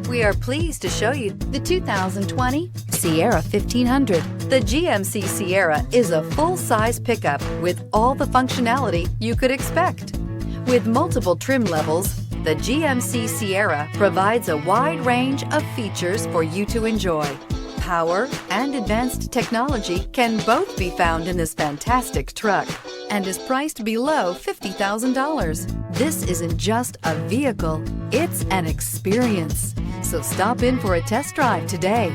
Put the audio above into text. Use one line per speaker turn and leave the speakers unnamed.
We are pleased to show you the 2020 Sierra 1500. The GMC Sierra is a full-size pickup with all the functionality you could expect. With multiple trim levels, the GMC Sierra provides a wide range of features for you to enjoy. Power and advanced technology can both be found in this fantastic truck and is priced below $50,000. This isn't just a vehicle, it's an experience. So stop in for a test drive today.